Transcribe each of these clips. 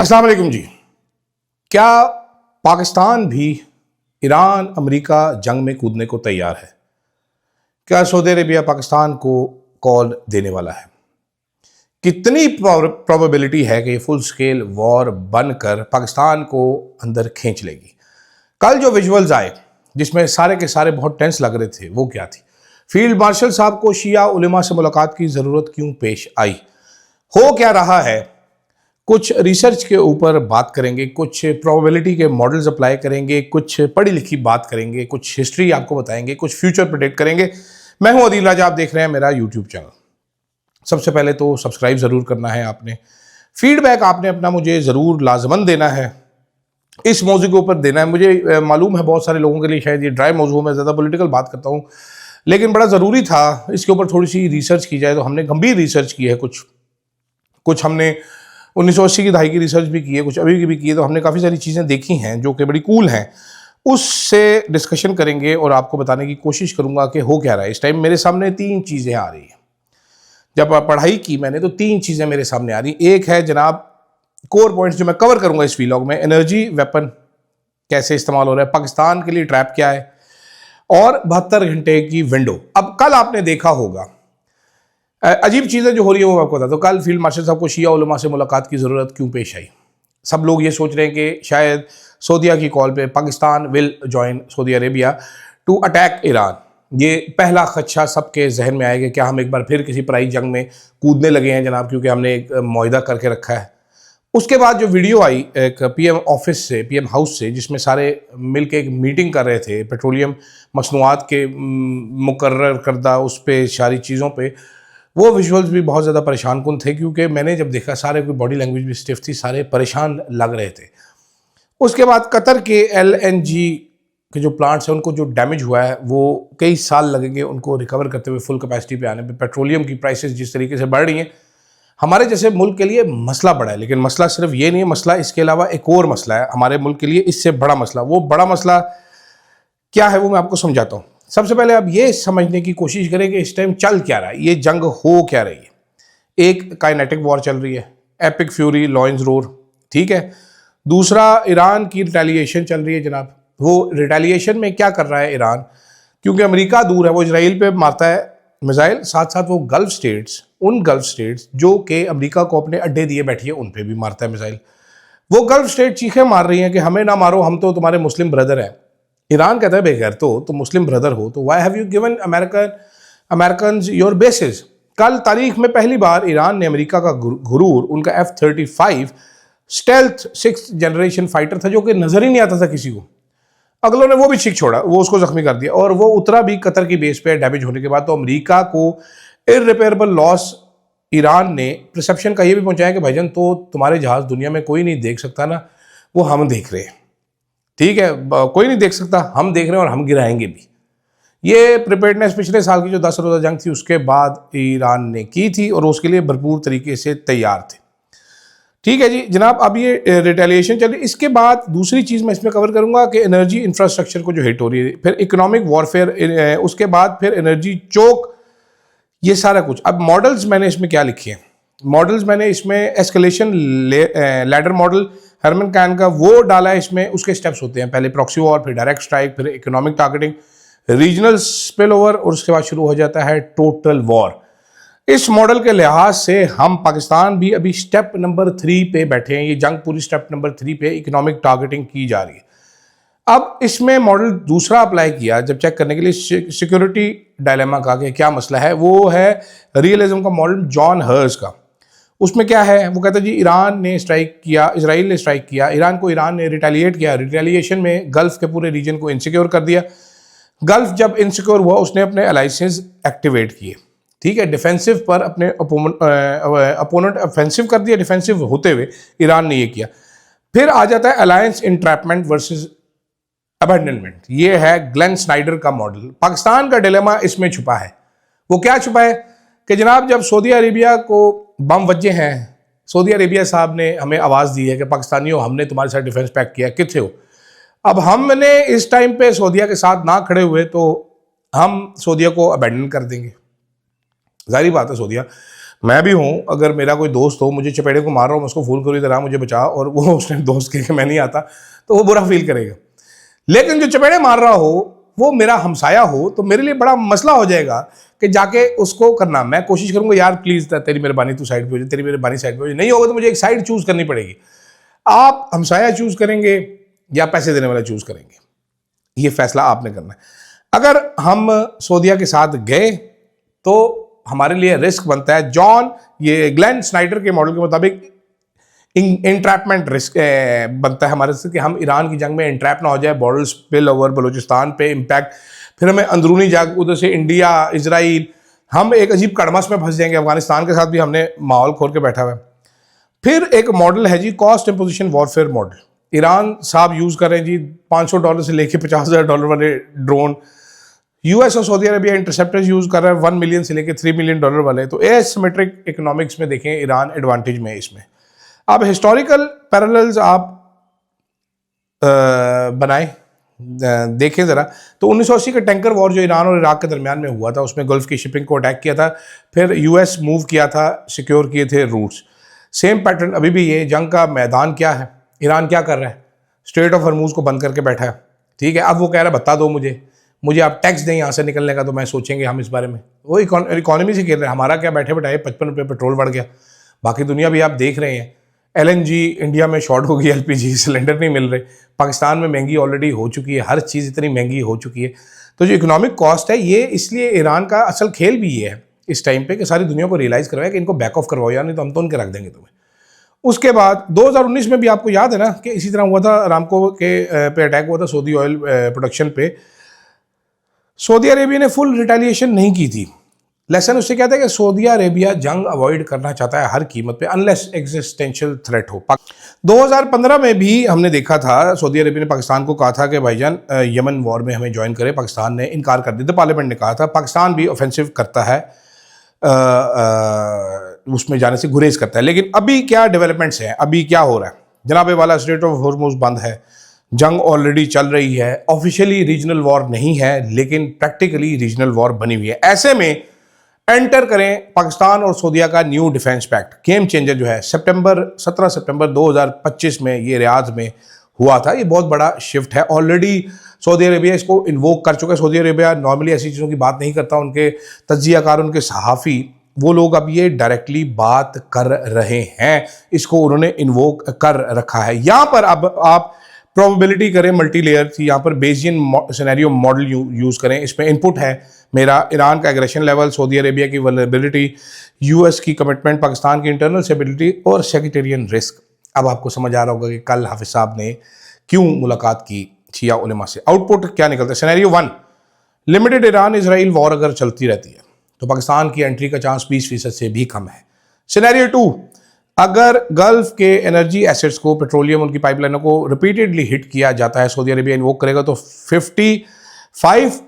अस्सलाम वालेकुम जी। क्या पाकिस्तान भी ईरान अमेरिका जंग में कूदने को तैयार है? क्या सऊदी अरेबिया पाकिस्तान को कॉल देने वाला है? कितनी प्रोबेबिलिटी है कि ये फुल स्केल वॉर बनकर पाकिस्तान को अंदर खींच लेगी? कल जो विजुअल्स आए जिसमें सारे के सारे बहुत टेंस लग रहे थे, वो क्या थी? फील्ड मार्शल साहब को शिया उलेमा से मुलाकात की ज़रूरत क्यों पेश आई? हो क्या रहा है? कुछ रिसर्च के ऊपर बात करेंगे, कुछ प्रोबेबिलिटी के मॉडल्स अप्लाई करेंगे, कुछ पढ़ी लिखी बात करेंगे, कुछ हिस्ट्री आपको बताएंगे, कुछ फ्यूचर प्रेडिक्ट करेंगे। मैं हूं अदील राजा, आप देख रहे हैं मेरा यूट्यूब चैनल। सबसे पहले तो सब्सक्राइब ज़रूर करना है आपने। फीडबैक आपने अपना मुझे ज़रूर लाजमन देना है, इस मौजू के ऊपर देना है। मुझे मालूम है बहुत सारे लोगों के लिए शायद ये ड्राई मौजू, मैं ज़्यादा पॉलिटिकल बात करता हूँ, लेकिन बड़ा ज़रूरी था इसके ऊपर थोड़ी सी रिसर्च की जाए। तो हमने गंभीर रिसर्च की है, कुछ हमने 1980 की दहाई की रिसर्च भी की है, कुछ अभी की भी की है। तो हमने काफ़ी सारी चीज़ें देखी हैं जो कि बड़ी कूल हैं, उससे डिस्कशन करेंगे और आपको बताने की कोशिश करूंगा कि हो क्या रहा है। इस टाइम मेरे सामने 3 चीज़ें आ रही हैं। जब पढ़ाई की मैंने तो 3 चीज़ें मेरे सामने आ रही। एक है जनाब कोर पॉइंट्स जो मैं कवर करूंगा इस व्लॉग में, एनर्जी वेपन कैसे इस्तेमाल हो रहा है, पाकिस्तान के लिए ट्रैप क्या है, और 72 घंटे की विंडो। अब कल आपने देखा होगा अजीब चीज़ें जो हो रही है वो आपको बता दो। कल फील्ड मार्शल साहब को शिया उलमा से मुलाकात की ज़रूरत क्यों पेश आई? सब लोग ये सोच रहे हैं कि शायद सऊदीया की कॉल पे Pakistan will join Saudi Arabia to attack Iran. ये पहला खदशा सबके जहन में आएगा, क्या हम एक बार फिर किसी पराई जंग में कूदने लगे हैं जनाब, क्योंकि हमने एक मुआहदा करके रखा है। उसके बाद जो वीडियो आई एक पीएम ऑफिस से, पीएम हाउस से, जिसमें सारे मिल के एक मीटिंग कर रहे थे पेट्रोलियम मसनूआत के मुकर्रर करदा उस पर सारी चीज़ों पे, वो विजुअल्स भी बहुत ज़्यादा परेशान कुन थे, क्योंकि मैंने जब देखा सारे की बॉडी लैंग्वेज भी स्टिफ थी, सारे परेशान लग रहे थे। उसके बाद कतर के एलएनजी के जो प्लांट्स हैं उनको जो डैमेज हुआ है वो कई साल लगेंगे उनको रिकवर करते हुए फुल कैपेसिटी पे आने पे। पेट्रोलियम की प्राइसेस जिस तरीके से बढ़ रही हैं, हमारे जैसे मुल्क के लिए मसला बड़ा है। लेकिन मसला सिर्फ ये नहीं है, मसला इसके अलावा एक और मसला है हमारे मुल्क के लिए, इससे बड़ा मसला। वो बड़ा मसला क्या है वो मैं आपको समझाता हूँ। सबसे पहले आप ये समझने की कोशिश करें कि इस टाइम चल क्या रहा है, ये जंग हो क्या रही है। एक काइनेटिक वॉर चल रही है, एपिक फ्यूरी, लॉयंस रोर, ठीक है। दूसरा ईरान की रिटेलिएशन चल रही है जनाब। वो रिटेलिएशन में क्या कर रहा है ईरान, क्योंकि अमेरिका दूर है, वो इसराइल पे मारता है मिसाइल, साथ साथ वो गल्फ स्टेट्स, उन गल्फ स्टेट्स जो कि अमेरिका को अपने अड्डे दिए बैठी है, उन पे भी मारता है मिसाइल। वो गल्फ स्टेट चीखें मार रही हैं कि हमें ना मारो, हम तो तुम्हारे मुस्लिम ब्रदर हैं। ईरान कहता है बेगैर तो मुस्लिम ब्रदर हो तो why have you given American your basis. कल तारीख में पहली बार ईरान ने अमेरिका का गुरूर, उनका F-35 stealth 6th generation fighter था जो कि नजर ही नहीं आता था किसी को, अगलों ने वो भी छिक छोड़ा, वो उसको जख्मी कर दिया, और वो उतरा भी कतर की बेस पे डैमेज होने के बाद। तो अमेरिका को इररिपेयरेबल लॉस ईरान ने परसेप्शन का ये भी पहुंचाया कि भाईजान तो तुम्हारे जहाज दुनिया में कोई नहीं देख सकता ना, वो हम देख रहे हैं, ठीक है, कोई नहीं देख सकता, हम देख रहे हैं और हम गिराएंगे भी। ये प्रिपेयर्डनेस पिछले साल की जो 10 रोज़ा जंग थी उसके बाद ईरान ने की थी और उसके लिए भरपूर तरीके से तैयार थे, ठीक है जी जनाब। अब ये रिटेलिएशन चल रही। इसके बाद दूसरी चीज़ मैं इसमें कवर करूंगा कि एनर्जी इंफ्रास्ट्रक्चर को जो हिट हो रही है, फिर इकोनॉमिक वॉरफेयर, उसके बाद फिर एनर्जी चोक, ये सारा कुछ। अब मॉडल्स मैंने इसमें क्या लिखे हैं, मॉडल्स मैंने इसमें escalation ladder model Herman Kahn का वो डाला है। इसमें उसके स्टेप्स होते हैं, पहले प्रॉक्सी वॉर, फिर डायरेक्ट स्ट्राइक, फिर economic targeting, regional spill over, और उसके बाद शुरू हो जाता है टोटल वॉर। इस मॉडल के लिहाज से हम पाकिस्तान भी अभी स्टेप नंबर 3 पे बैठे हैं। ये जंग पूरी स्टेप नंबर 3 पे इकोनॉमिक टारगेटिंग की जा रही है। अब इसमें मॉडल दूसरा अप्लाई किया जब चेक करने के लिए सिक्योरिटी डायलेमा का कि क्या मसला है, वो है रियलिज्म का मॉडल जॉन हर्स का। उसमें क्या है, वो कहता है जी ईरान ने स्ट्राइक किया, इजराइल ने स्ट्राइक किया, ईरान ने रिटेलिएट किया, रिटेलिएशन में गल्फ के पूरे रीजन को इनसिक्योर कर दिया। गल्फ जब इनसिक्योर हुआ उसने अपने अलाइसेंस एक्टिवेट किए, ठीक है, डिफेंसिव पर अपने अपोनेंट ऑफेंसिव कर दिया, डिफेंसिव होते हुए ईरान ने ये किया। फिर आ जाता है अलायंस इंट्रैपमेंट वर्सेस अबैंडनमेंट। ये है ग्लेन स्नाइडर का मॉडल। पाकिस्तान का डिलेमा इसमें छुपा है। वो क्या छुपा है कि जनाब जब सऊदी अरेबिया को बम वज्जे हैं, सऊदी अरेबिया साहब ने हमें आवाज़ दी है कि पाकिस्तानियों हमने तुम्हारे साथ डिफेंस पैक्ट किया, किथे हो। अब हमने इस टाइम पे सऊदिया के साथ ना खड़े हुए तो हम सऊदिया को अबैंडन कर देंगे, जाहिर बात है। सऊदिया मैं भी हूँ, अगर मेरा कोई दोस्त हो मुझे चपेड़े को मार रहा हूँ, मैं उसको फोन करूँ इधर आ मुझे बचा, और वो उसने दोस्त कहे कि मैं नहीं आता, तो वो बुरा फील करेगा। लेकिन जो चपेड़े मार रहा हो वो मेरा हमसाया हो तो मेरे लिए बड़ा मसला हो जाएगा कि जाके उसको करना। मैं कोशिश करूंगा यार प्लीज तेरी मेहरबानी तू साइड पे हो जाए, तेरी मेहरबानी साइड पे हो जाए। नहीं होगा तो मुझे एक साइड चूज करनी पड़ेगी। आप हमसाया चूज करेंगे या पैसे देने वाला चूज करेंगे, ये फैसला आपने करना है। अगर हम सऊदीया के साथ गए तो हमारे लिए रिस्क बनता है, ये ग्लेन स्नाइडर के मॉडल के मुताबिक इंट्रैपमेंट रिस्क बनता है हमारे से, कि हम ईरान की जंग में इंट्रैप ना हो जाए, बॉर्डर स्पिल ओवर, बलूचिस्तान पे इम्पैक्ट, फिर हमें अंदरूनी जंग, उधर से इंडिया इजराइल, हम एक अजीब कड़मस में फंस जाएंगे। अफगानिस्तान के साथ भी हमने माहौल खोल के बैठा हुआ है। फिर एक मॉडल है जी cost imposition warfare model, Iran साहब यूज़ कर रहे हैं जी $500 से लेके $50,000 वाले ड्रोन। यूएस और सऊदी अरबिया इंटरसेप्टर्स यूज़ कर रहा है $1 मिलियन से लेके $3 मिलियन वाले। तो एसिमेट्रिक इकोनॉमिक्स में देखें ईरान एडवांटेज में है इसमें। अब हिस्टोरिकल पैरेलल्स आप बनाएं, देखें ज़रा, तो 1980 का टैंकर वॉर जो ईरान और इराक के दरमियान में हुआ था, उसमें गल्फ़ की शिपिंग को अटैक किया था, फिर यूएस मूव किया था, सिक्योर किए थे रूट्स। सेम पैटर्न अभी भी ये जंग का मैदान क्या है, ईरान क्या कर रहा है, स्ट्रेट ऑफ हरमूज को बंद करके बैठा है। ठीक है, अब वो कह रहा है बता दो मुझे आप टैक्स दें यहाँ से निकलने का, तो मैं सोचेंगे हम इस बारे में। वो इकोनॉमी से खेल रहे हैं, हमारा क्या बैठे बैठाए 55 रुपये पेट्रोल बढ़ गया। बाकी दुनिया भी आप देख रहे हैं, LNG इंडिया में शॉर्ट हो गई, LPG सिलेंडर नहीं मिल रहे, पाकिस्तान में महंगी ऑलरेडी हो चुकी है, हर चीज़ इतनी महंगी हो चुकी है। तो जो इकोनॉमिक कॉस्ट है ये, इसलिए ईरान का असल खेल भी ये है इस टाइम पे कि सारी दुनिया को रियलाइज़ करवाया कि इनको बैक ऑफ करवाओ यार, नहीं तो हम तो उनके रख देंगे तुम्हें। उसके बाद 2019 में भी आपको याद है ना कि इसी तरह हुआ था, अरामको के पे अटैक हुआ था सऊदी ऑयल प्रोडक्शन पे। सऊदी अरेबिया ने फुल रिटेलिएशन नहीं की थी। लेसन उससे कहता है कि सऊदी अरेबिया जंग अवॉइड करना चाहता है हर कीमत पे, अनलेस एग्जिस्टेंशियल थ्रेट हो। 2015 में भी हमने देखा था सऊदी अरेबिया ने पाकिस्तान को कहा था कि भाईजान यमन वॉर में हमें ज्वाइन करे, पाकिस्तान ने इनकार कर दिया था। पार्लियामेंट ने कहा था पाकिस्तान भी ऑफेंसिव करता है, उसमें जाने से गुरेज करता है। लेकिन अभी क्या डेवलपमेंट्स हैं, अभी क्या हो रहा है जनाबे वाला, स्ट्रेट ऑफ हॉर्मुज बंद है, जंग ऑलरेडी चल रही है। ऑफिशियली रीजनल वॉर नहीं है लेकिन प्रैक्टिकली रीजनल वॉर बनी हुई है। ऐसे में एंटर करें पाकिस्तान और सऊदीया का new defence pact, game changer जो है, 17 सितंबर 2025 में ये रियाद में हुआ था। ये बहुत बड़ा शिफ्ट है, ऑलरेडी सऊदी अरेबिया इसको इन्वोक कर चुका है। सऊदी अरेबिया नॉर्मली ऐसी चीज़ों की बात नहीं करता, उनके तज्जियाकार, उनके सहाफ़ी, वो लोग अब ये डायरेक्टली बात कर रहे हैं, इसको उन्होंने इन्वोक कर रखा है। यहाँ पर अब आप प्रोबेबिलिटी करें मल्टी लेयर की, यहाँ पर बेसियन सिनेरियो मॉडल यूज़ करें। इसमें इनपुट है मेरा ईरान का एग्रेशन लेवल, सऊदी अरेबिया की वल्नरेबिलिटी, यूएस की कमिटमेंट, पाकिस्तान की इंटरनल स्टेबिलिटी और सेक्रेटेरियन रिस्क। अब आपको समझ आ रहा होगा कि कल हाफिज साहब ने क्यों मुलाकात की शिया उलेमा से। आउटपुट क्या निकलता है? Scenario 1, limited Iran Israel war अगर चलती रहती है तो पाकिस्तान की एंट्री का चांस 20% से भी कम है। सिनेरियो 2, अगर गल्फ के एनर्जी एसेट्स को, पेट्रोलियम, उनकी पाइपलाइनों को रिपीटेडली हिट किया जाता है, सऊदी अरेबिया इन्वोक करेगा, तो 55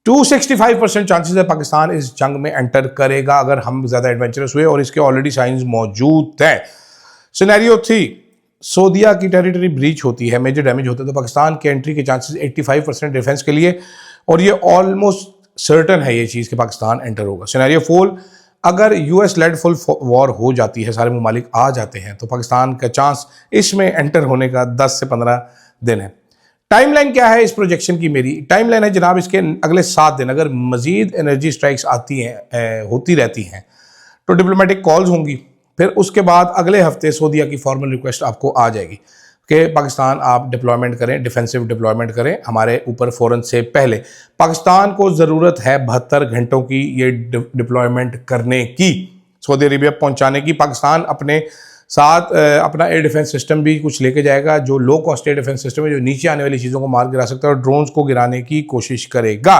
to 65% चांसेस है पाकिस्तान इस जंग में एंटर करेगा अगर हम ज़्यादा एडवेंचरस हुए, और इसके ऑलरेडी साइंस मौजूद हैं। सिनेरियो 3, सऊदीया की टेरिटरी ब्रीच होती है, मेजर डैमेज होता है, तो पाकिस्तान के एंट्री के चांसेस 85% डिफेंस के लिए, और ये ऑलमोस्ट सर्टन है ये चीज़ कि पाकिस्तान एंटर होगा। सिनेरियो 4, अगर यूएस लेड फुल वॉर हो जाती है, सारे ममालिक आ जाते हैं, तो पाकिस्तान का चांस इसमें एंटर होने का 10 से 15 दिन है। टाइमलाइन क्या है इस प्रोजेक्शन की? मेरी टाइमलाइन है जनाब इसके अगले 7 दिन, अगर मजीद एनर्जी स्ट्राइक्स आती हैं, होती रहती हैं, तो डिप्लोमेटिक कॉल्स होंगी। फिर उसके बाद अगले हफ्ते सऊदीया की फॉर्मल रिक्वेस्ट आपको आ जाएगी कि पाकिस्तान आप डिप्लॉयमेंट करें, डिफेंसिव डिप्लॉयमेंट करें हमारे ऊपर फ़ौरन से पहले। पाकिस्तान को ज़रूरत है 72 घंटों की ये डिप्लॉयमेंट करने की, सऊदी अरेबिया पहुंचाने की। पाकिस्तान अपने साथ अपना एयर डिफेंस सिस्टम भी कुछ लेके जाएगा, जो low cost air defence system है, जो नीचे आने वाली चीज़ों को मार गिरा सकता है और ड्रोन्स को गिराने की कोशिश करेगा।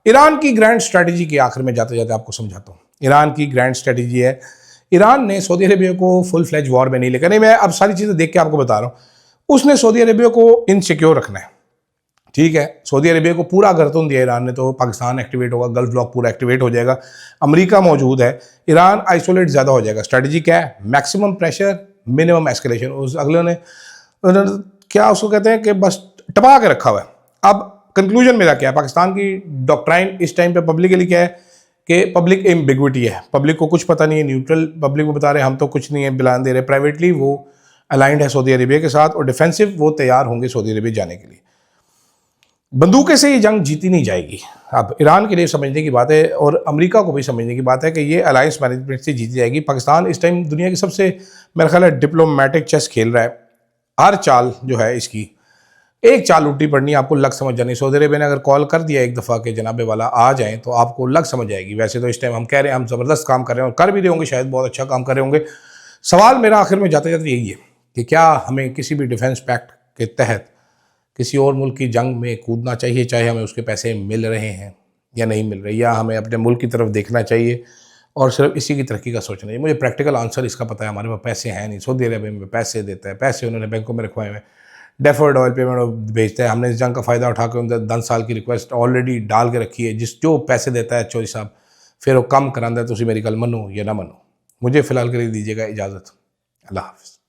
ईरान की ग्रैंड स्ट्रैटेजी के आखिर में जाते जाते आपको समझाता हूँ। ईरान की ग्रैंड स्ट्रैटेजी है, ईरान ने सऊदी अरेबिया को फुल फ्लैज वॉर में नहीं लेकर, नहीं मैं अब सारी चीज़ें देख के आपको बता रहा हूँ। उसने सऊदी अरेबिया को इनसिक्योर रखना है, ठीक है। सऊदी अरेबिया को पूरा गर्दन दिया ईरान ने, तो पाकिस्तान एक्टिवेट होगा, गल्फ ब्लॉक पूरा एक्टिवेट हो जाएगा, अमेरिका मौजूद है, ईरान आइसोलेट ज़्यादा हो जाएगा। स्ट्रैटेजी क्या है? Maximum pressure, minimum escalation. उस अगले ने क्या उसको कहते हैं कि बस टपा के रखा हुआ है। अब कंक्लूजन मेरा क्या है? पाकिस्तान की डॉक्ट्राइन इस टाइम पे पब्लिकली क्या है कि पब्लिक एम्बिग्विटी है, पब्लिक को कुछ पता नहीं है, न्यूट्रल पब्लिक को बता रहे हैं हम तो कुछ नहीं है, बयान दे रहे। प्राइवेटली वो अलाइंड है सऊदी अरेबिया के साथ और डिफेंसिव वो तैयार होंगे सऊदी अरेबिया जाने के लिए। बंदूकें से ये जंग जीती नहीं जाएगी। अब ईरान के लिए समझने की बात है और अमेरिका को भी समझने की बात है कि ये अलायंस मैनेजमेंट से जीती जाएगी। पाकिस्तान इस टाइम दुनिया की सबसे मेरा ख्याल है डिप्लोमेटिक चेस खेल रहा है। हर चाल जो है इसकी एक चाल उल्टी पड़नी आपको लग समझ जानी। सऊदी अरेबिया ने अगर कॉल कर दिया एक दफ़ा के जनाबे वाला आ जाएं तो आपको लग समझ आएगी। वैसे तो इस टाइम हम कह रहे हैं हम ज़बरदस्त काम कर रहे हैं और कर भी रहे होंगे, शायद बहुत अच्छा काम कर रहे होंगे। सवाल मेरा आखिर में जाते जाते यही है कि क्या हमें किसी भी डिफेंस पैक्ट के तहत किसी और मुल्क की जंग में कूदना चाहिए, चाहे हमें उसके पैसे मिल रहे हैं या नहीं मिल रहे, या हमें अपने मुल्क की तरफ देखना चाहिए और सिर्फ इसी की तरक्की का सोचना चाहिए? मुझे प्रैक्टिकल आंसर इसका पता है, हमारे पास पैसे हैं नहीं। सऊदी अरेबिया में पैसे देता है, पैसे उन्होंने बैंकों में रखवाए हुए हैं, डेफर्ड ऑयल पेमेंट भेजते हैं। हमने इस जंग का फ़ायदा उठा के उनसे 10 साल की रिक्वेस्ट ऑलरेडी डाल के रखी है। जो पैसे देता है चौधरी साहब फिर वो कम करांदा है, तो उसी मेरी गल मनो या ना मनो। मुझे फ़िलहाल के लिए दीजिएगा इजाज़त। अल्लाह हाफ़िज़।